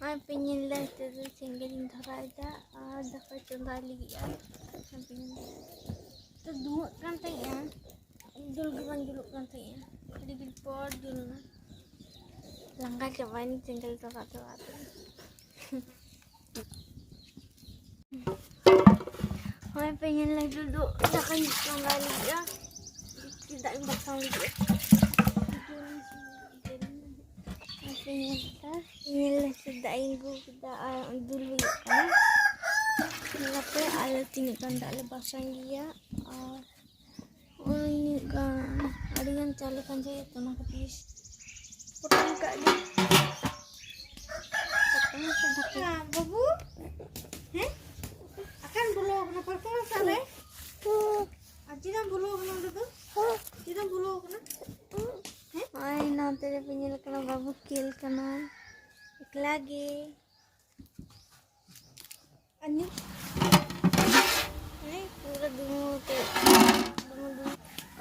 Ay pengen lah tu senggelin thara ida dapat chonda lagi ya. Pengen tu dua kan tu ya. Dul geban dulu kan tu ya. Jadi gilpor dulu na. Langgar coba ni senggel thara tu. Ay pengen lah dulu dapat chonda lagi ya. Tidak imbasang lagi. Ini sudah inggu kita dulu kan. Kenapa ada tinggal tak lepasan dia? Oh ini kan ada yang calekan saya tu nak habis. Potong kat dia. Potong sedap. Babu? Akan bulu kenapa kau sare? Ajiran bulu kenapa tu? Ajiran bulu kenapa? Ay, nanti dia penyel kena babu kill kena ik lagi. Ani? Ay, pura dungu tu.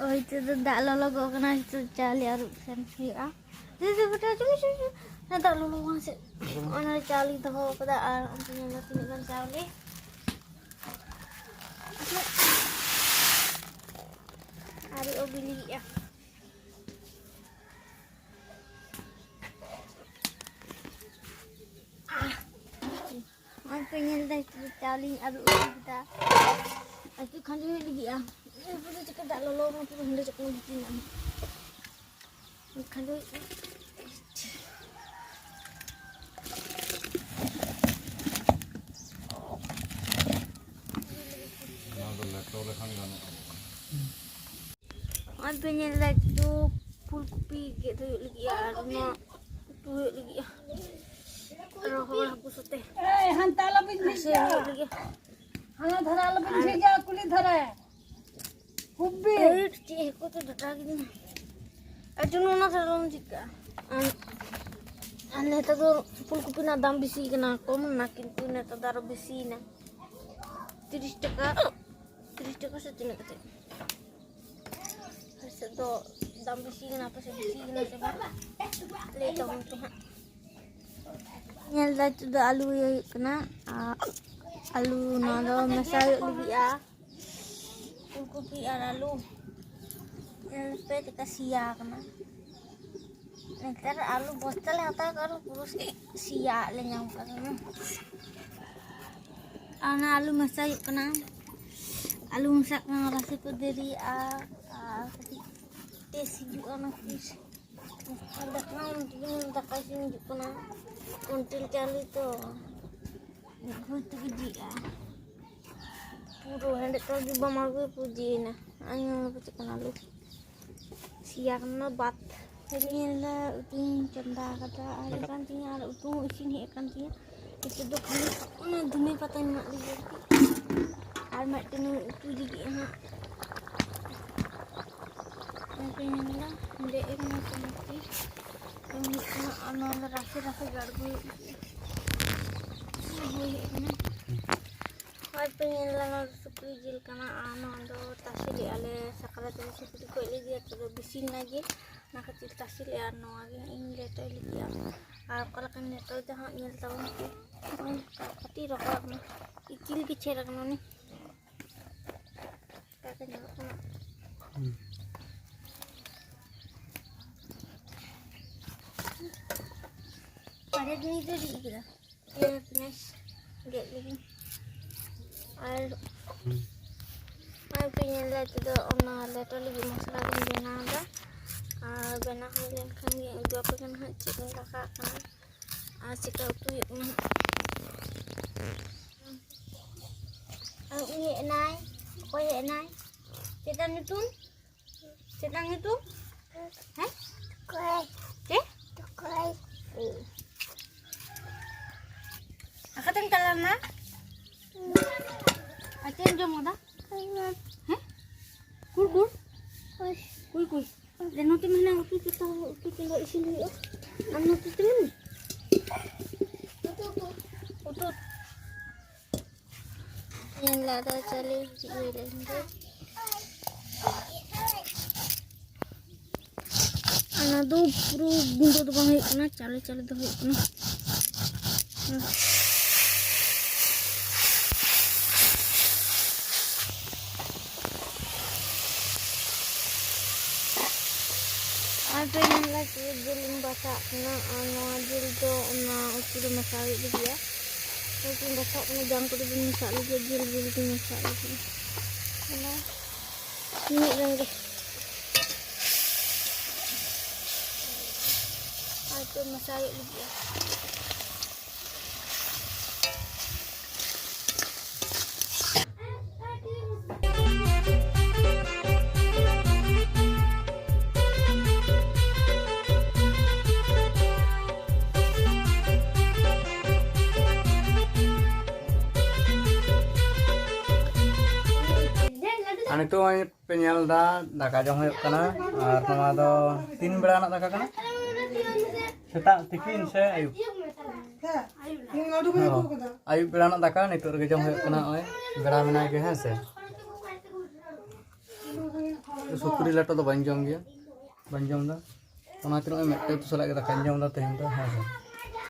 Oh itu tu dak lolo kena itu cali aruk sen ya. Itu betul tu. Nak lolo masih. Mana cali tu pada punya nanti kan cali. Hari obili ya. Pengen dah cali aduk kita. Aku kan juga lagi ah. Aku cakap tak lolo aku hendak cakap lagi nak. Kan tu. Aku pengen dah tu pulpi gitu lagi ah. Rumah tu lagi ah. Rohol aku sote. हंता लबिन भेजा हां धरा लबिन भेजा कुली धरा हुब्बी ची को तो डटा गिन अजुन ना सरम चिका अन नेता तो फुलकोपी ना दाम बेसी कना कम ना किंतु नेता दारो बेसी ना 30 टका से तीन कते हसे तो दाम बेसी कना apa बेसी कना से ले तो हम तो nyel dah tu dah alu yang kena alu nado masai lagi ya fulkopi alu nyel pe kita sia kena nektar alu bostal hata karo purus sia le nyang karena ana alu masai kena alu masak nang rasa pederi tes juga nak tes ada kan tak kasih juga na until cali tu, बहुत गिजी आ, पूरा hand तो भी बमार को पूजी ना, आयु बच्चे कना लो, सियार ना बात, ini lah uting canda kata, ada kan tinya, ada utung sini kan tinya, itu dua kali, mana dunia patah mak dia, ada mak tu itu juga ha, ini lah, dia ini macam ini anak rasa garbu. Ay pengen lang sukri jil kana do tasili ale sakala tu sukri ko ile dia tu bisin lagi nak kecil tasili ano agi ingle to ile dia kala kan neto dah nyel tahu kati rokok na ikil ki cherak no ni kata nyel kana pada ni tu di kita ya punya get lagi I pengen lihat tu orang letter lagi masalah dengan bena ada, bena hal kan yang dua pengen cikin kakak kan, cikau tu yang ini enai, apa ya enai, sedang itu, hah? Koi. Aku tenggelam na? Atin jom ada? Hah? Kur. Kui. Dan nanti mana aku kita tinggal isi dulu. Anu tu temen. Utut. Yang lada cali juga dah. Anak tu puru buntu tu bang hek na cali tu hek na. Ada yang lagi jeling basak kena jil do na ukur masak lagi ya. Lagi basak kena jangkut di masak lagi jil di masak lagi. Nah, ini lagi. Ada masak lagi ya. ane tu ay penyal da daka jom hoyok kana ar noma do 3 bera nak daka kana setak tikin se ayub ayub bera nak daka nitu rege jom hoyok kana oy bera menai ge ha se sukuri lato do banjom ge banjom da ona tino mette tu sala ge daka jom da tehen da ha